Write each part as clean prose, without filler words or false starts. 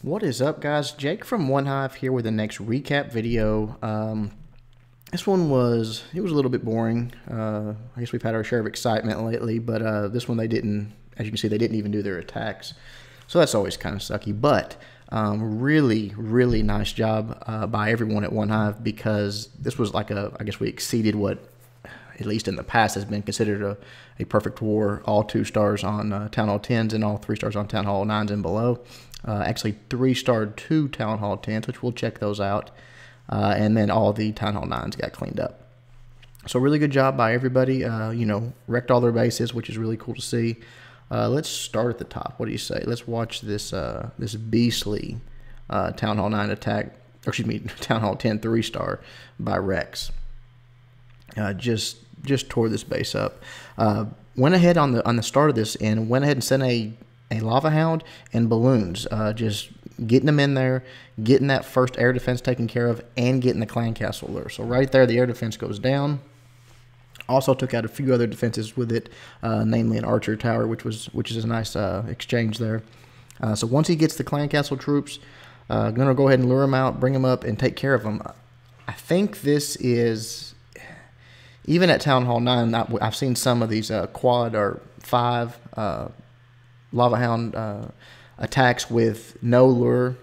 What is up, guys? Jake from OneHive here with the next recap video. This one was a little bit boring. I guess we've had our share of excitement lately, but this one they didn't, as you can see, they didn't even do their attacks. So that's always kind of sucky, but really nice job by everyone at OneHive, because this was like I guess we exceeded what, at least in the past, has been considered a perfect war. All 2 stars on Town Hall 10s and all 3 stars on Town Hall 9s and below. Actually 3-starred 2 Town Hall 10s, which we'll check those out. And then all the Town Hall 9s got cleaned up. So really good job by everybody. You know, wrecked all their bases, which is really cool to see. Let's start at the top. What do you say? Let's watch this this beastly Town Hall 9 attack, or excuse me, Town Hall 10 3-star by Rex. Just tore this base up. Went ahead on the start of this and went ahead and sent a lava hound and balloons, just getting them in there, getting that first air defense taken care of, and getting the clan castle there. So right there, the air defense goes down. Also took out a few other defenses with it, namely an archer tower, which is a nice exchange there. So once he gets the clan castle troops, gonna go ahead and lure them out, bring them up, and take care of them. I think this is, even at Town Hall 9, I've seen some of these quad or 5 lava hound attacks with no lure.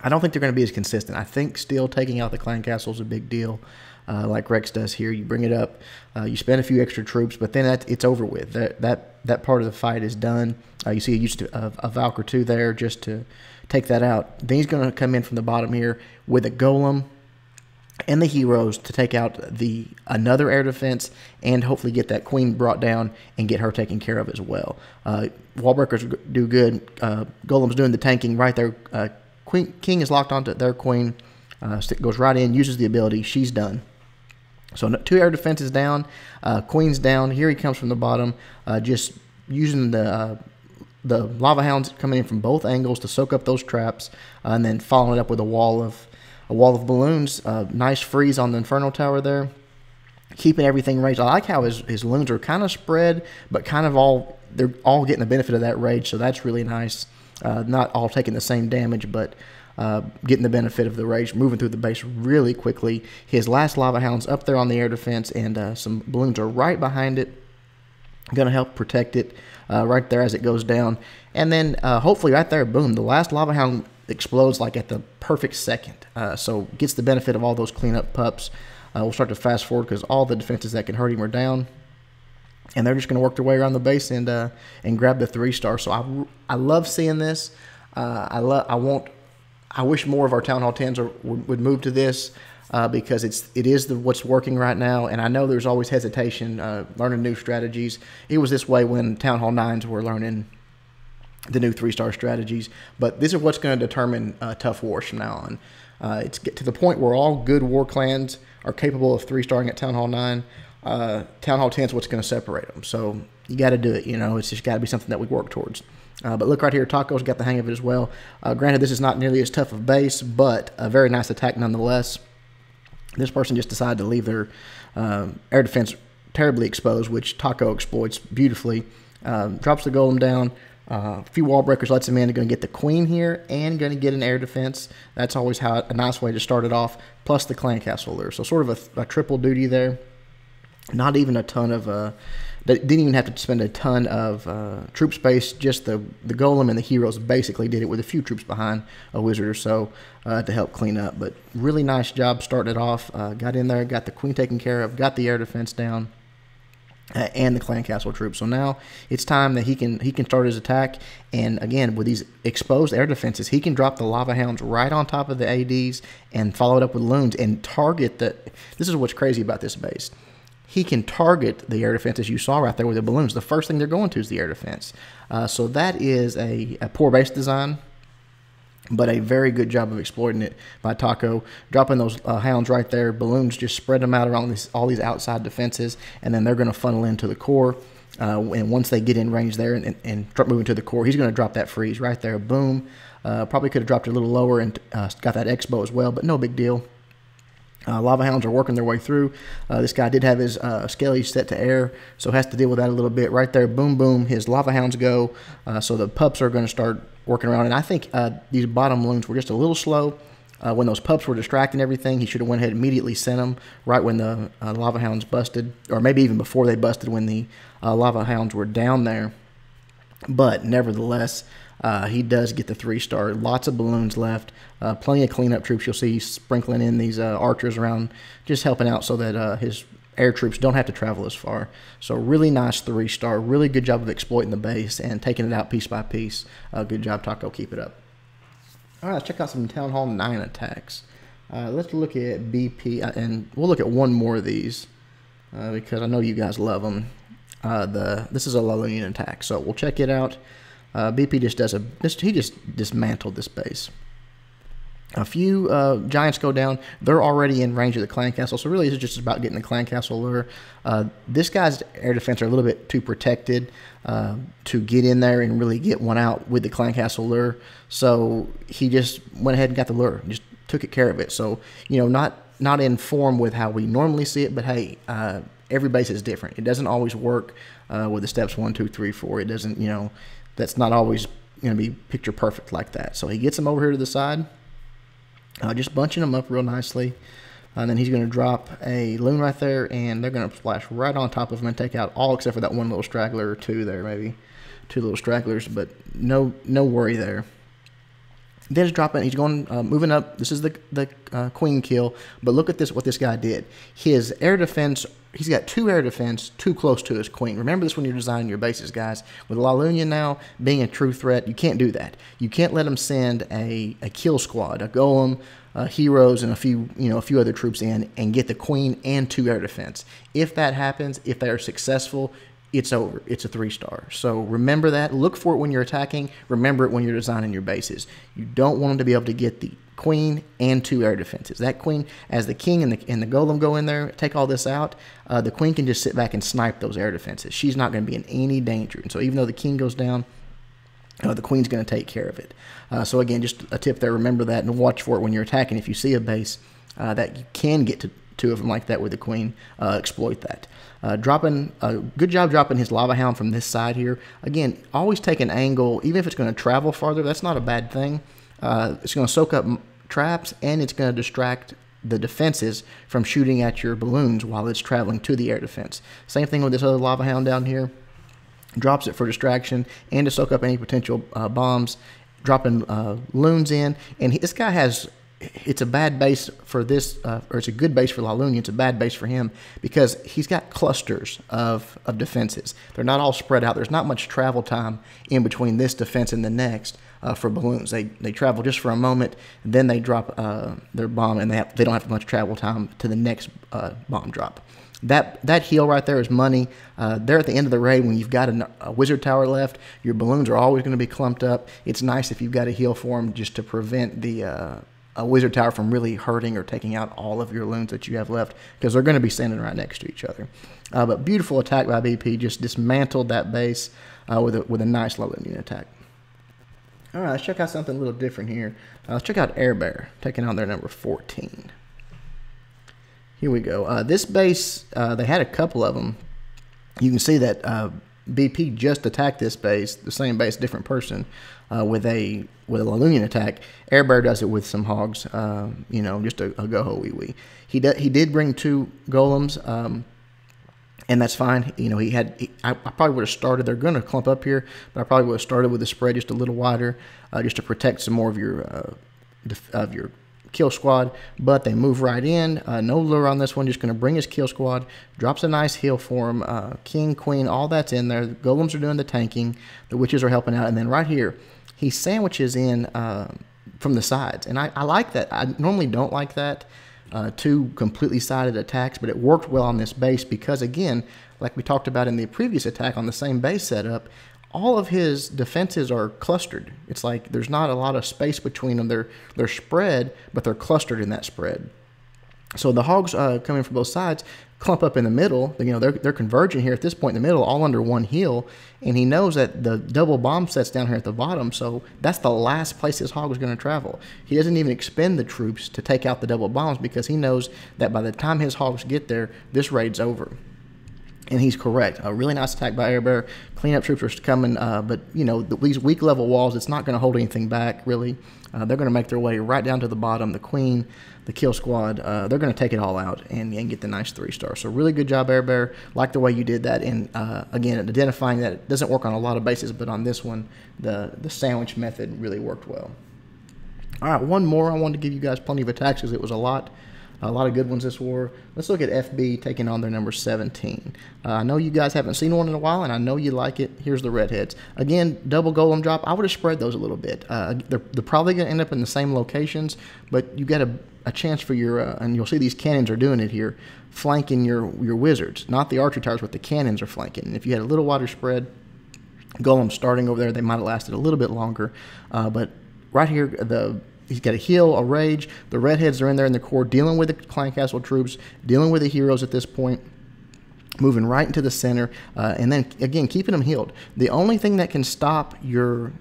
I don't think they're going to be as consistent. I think still taking out the clan castle is a big deal, like Rex does here. You bring it up, you spend a few extra troops, but then it's over with. That part of the fight is done. You see a Valk or 2 there just to take that out. Then he's going to come in from the bottom here with a golem and the heroes to take out another air defense and hopefully get that queen brought down and get her taken care of as well. Wall breakers do good. Golem's doing the tanking right there. King is locked onto their queen. Goes right in, uses the ability. She's done. So 2 air defenses down. Queen's down. Here he comes from the bottom, just using the lava hounds coming in from both angles to soak up those traps, and then following it up with a wall of balloons. Nice freeze on the Inferno Tower there, keeping everything raged. I like how his loons are kind of spread, but kind of they're all getting the benefit of that rage, so that's really nice. Not all taking the same damage, but getting the benefit of the rage, moving through the base really quickly. His last lava hound's up there on the air defense, and some balloons are right behind it, going to help protect it right there as it goes down. And then hopefully right there, boom, the last lava hound explodes like at the perfect second, so gets the benefit of all those cleanup pups. We'll start to fast forward because all the defenses that can hurt him are down, and they're just going to work their way around the base and grab the 3-star. So I love seeing this. I wish more of our Town Hall 10s would move to this, because it is what's working right now. And I know there's always hesitation learning new strategies. It was this way when Town Hall 9s were learning the new 3-star strategies, but this is what's going to determine tough wars from now on. It's get to the point where all good war clans are capable of 3-starring at Town Hall 9. Town Hall 10 is what's going to separate them. So you got to do it. You know, it's just got to be something that we work towards. But look right here, Taco's got the hang of it as well. Granted, this is not nearly as tough of base, but a very nice attack nonetheless. This person just decided to leave their air defense terribly exposed, which Taco exploits beautifully. Drops the golem down. A few wall breakers lets him in. They're going to get the queen here and going to get an air defense. That's always a nice way to start it off. Plus the clan castle there. So sort of a triple duty there. Not even a ton of they didn't even have to spend a ton of troop space. Just the golem and the heroes basically did it with a few troops behind a wizard or so to help clean up. But really nice job starting it off. Got in there, got the queen taken care of, got the air defense down, and the clan castle troops. So now it's time that he can start his attack. And again, with these exposed air defenses, he can drop the lava hounds right on top of the ADs and follow it up with loons and target this is what's crazy about this base. He can target the air defense, as you saw right there with the balloons. The first thing they're going to is the air defense. So that is a poor base design, but a very good job of exploiting it by Taco. Dropping those hounds right there. Balloons just spread them out around all these outside defenses, and then they're going to funnel into the core. And once they get in range there and start moving to the core, he's going to drop that freeze right there. Boom. Probably could have dropped it a little lower and got that expo as well, but no big deal. Lava hounds are working their way through. This guy did have his skelly set to air, so has to deal with that a little bit. Right there, boom, boom, his lava hounds go. So the pups are going to start working around. And I think these bottom loons were just a little slow. When those pups were distracting everything, he should have went ahead and immediately sent them right when the lava hounds busted, or maybe even before they busted when the lava hounds were down there. But nevertheless, he does get the 3-star. Lots of balloons left. Plenty of cleanup troops. You'll see sprinkling in these archers around, just helping out so that his air troops don't have to travel as far. So really nice 3-star. Really good job of exploiting the base and taking it out piece by piece. Good job, Taco. Keep it up. All right, let's check out some Town Hall 9 attacks. Let's look at BP, and we'll look at one more of these because I know you guys love them. This is a laloonion attack, so we'll check it out. BP just does he just dismantled this base. A few giants go down. They're already in range of the clan castle, so really it's just about getting the clan castle lure. This guy's air defense are a little bit too protected to get in there and really get one out with the clan castle lure. So he just went ahead and got the lure, just took care of it. So, you know, not in form with how we normally see it, but hey, every base is different. It doesn't always work with the steps 1, 2, 3, 4. It doesn't, you know, that's not always going to be picture perfect like that. So he gets them over here to the side. Just bunching them up real nicely. And then he's going to drop a loon right there, and they're going to splash right on top of him and take out all except for that one little straggler or two there, maybe. 2 little stragglers, but no worry there. Then he's dropping, he's going, moving up. This is the queen kill, but look at this, what this guy did. His air defense, he's got 2 air defense too close to his queen. Remember this when you're designing your bases, guys. With laloonion now being a true threat, you can't do that. You can't let them send a kill squad, a golem, heroes, and a few other troops in and get the queen and 2 air defense. If that happens, if they are successful, it's over. It's a 3-star. So remember that. Look for it when you're attacking. Remember it when you're designing your bases. You don't want them to be able to get the queen and 2 air defenses. That queen, as the king and the golem go in there, take all this out, the queen can just sit back and snipe those air defenses. She's not going to be in any danger. And so even though the king goes down, the queen's going to take care of it. So again, just a tip there. Remember that and watch for it when you're attacking. If you see a base that you can get to 2 of them like that with the queen, exploit that. Good job dropping his lava hound from this side here. Again, always take an angle, even if it's going to travel farther. That's not a bad thing. It's going to soak up traps, and it's going to distract the defenses from shooting at your balloons while it's traveling to the air defense. Same thing with this other lava hound down here. Drops it for distraction and to soak up any potential bombs. Dropping loons in, and this guy has. It's a bad base for this, or it's a good base for laloonion. It's a bad base for him because he's got clusters of defenses. They're not all spread out. There's not much travel time in between this defense and the next for balloons. They travel just for a moment, then they drop their bomb, and they don't have much travel time to the next bomb drop. That heal right there is money. There at the end of the raid, when you've got a wizard tower left, your balloons are always going to be clumped up. It's nice if you've got a heal for them just to prevent the a wizard tower from really hurting or taking out all of your loons that you have left, because they're going to be standing right next to each other. But beautiful attack by BP, just dismantled that base with a nice laloonion attack. All right, let's check out something a little different here. Let's check out Air Bear, taking on their number 14. Here we go. This base, they had a couple of them. You can see that BP just attacked this base, the same base, different person, with a laloonion attack. Air Bear does it with some hogs, you know, just a go-ho wee-wee. He did bring 2 golems, and that's fine. You know, I probably would have started. They're going to clump up here, but I probably would have started with the spread just a little wider, just to protect some more of your kill squad. But they move right in. No lure on this one. Just going to bring his kill squad. Drops a nice heal for him. King, queen, all that's in there. The golems are doing the tanking. The witches are helping out, and then right here, he sandwiches in from the sides, and I like that. I normally don't like that. 2 completely sided attacks, but it worked well on this base because, again, like we talked about in the previous attack on the same base setup, all of his defenses are clustered. It's like there's not a lot of space between them. They're spread, but they're clustered in that spread. So the hogs coming from both sides clump up in the middle. You know, they're converging here at this point in the middle, all under one hill. And he knows that the double bomb set's down here at the bottom, so that's the last place his hog is going to travel. He doesn't even expend the troops to take out the double bombs because he knows that by the time his hogs get there, this raid's over. And he's correct. A really nice attack by Air Bear. Cleanup troops are coming, but you know, these weak level walls, it's not going to hold anything back really. They're going to make their way right down to the bottom. The Queen, the Kill Squad, they're going to take it all out and get the nice 3-star. So really good job, Air Bear. Like the way you did that, and again, identifying that it doesn't work on a lot of bases, but on this one, the sandwich method really worked well. All right, one more. I wanted to give you guys plenty of attacks because it was a lot of good ones this war. Let's look at FB taking on their number 17. I know you guys haven't seen one in a while, and I know you like it. Here's the Redheads. Again, double golem drop. I would have spread those a little bit. They're probably going to end up in the same locations, but you got a chance for your, and you'll see these cannons are doing it here, flanking your wizards. Not the archery towers, but the cannons are flanking. And if you had a little wider spread, golems starting over there, they might have lasted a little bit longer. But right here, he's got a heal, a rage. The Redheads are in there in the core, dealing with the clan castle troops, dealing with the heroes at this point, moving right into the center, and then again keeping them healed. The only thing that can stop your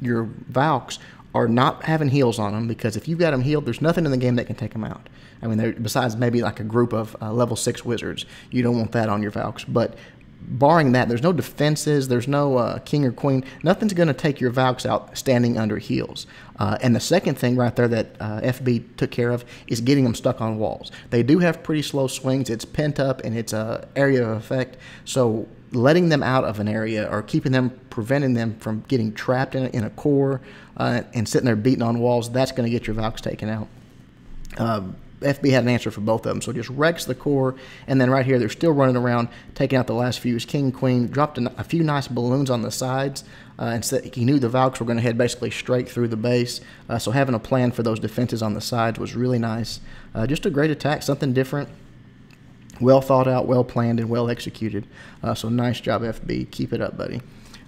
Valks are not having heals on them, because if you've got them healed, there's nothing in the game that can take them out. I mean, besides maybe like a group of level 6 wizards, you don't want that on your Valks. But barring that, there's no defenses, there's no king or queen. Nothing's going to take your Valks out standing under heals. And the second thing right there that FB took care of is getting them stuck on walls. They do have pretty slow swings. It's pent up and it's an area of effect. So letting them out of an area or preventing them from getting trapped in a core and sitting there beating on walls, that's going to get your Valks taken out. FB had an answer for both of them, so just wrecks the core, and then right here they're still running around taking out the last fuse. King, Queen, dropped a few nice balloons on the sides, and said he knew the Valks were going to head basically straight through the base, so having a plan for those defenses on the sides was really nice. Just a great attack, something different, well thought out, well planned, and well executed. So nice job, FB. Keep it up, buddy.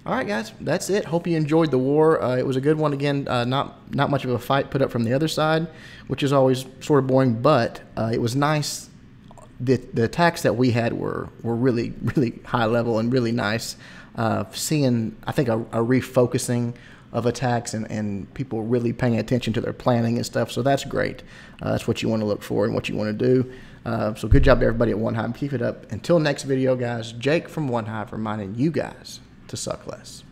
All right, guys, that's it. Hope you enjoyed the war. It was a good one. Again, not much of a fight put up from the other side, which is always sort of boring, but it was nice. The attacks that we had were really, really high level and really nice. Seeing, I think, a refocusing of attacks and people really paying attention to their planning and stuff, so that's great. That's what you want to look for and what you want to do. So good job to everybody at OneHive. Keep it up. Until next video, guys, Jake from OneHive reminding you guys to suck less.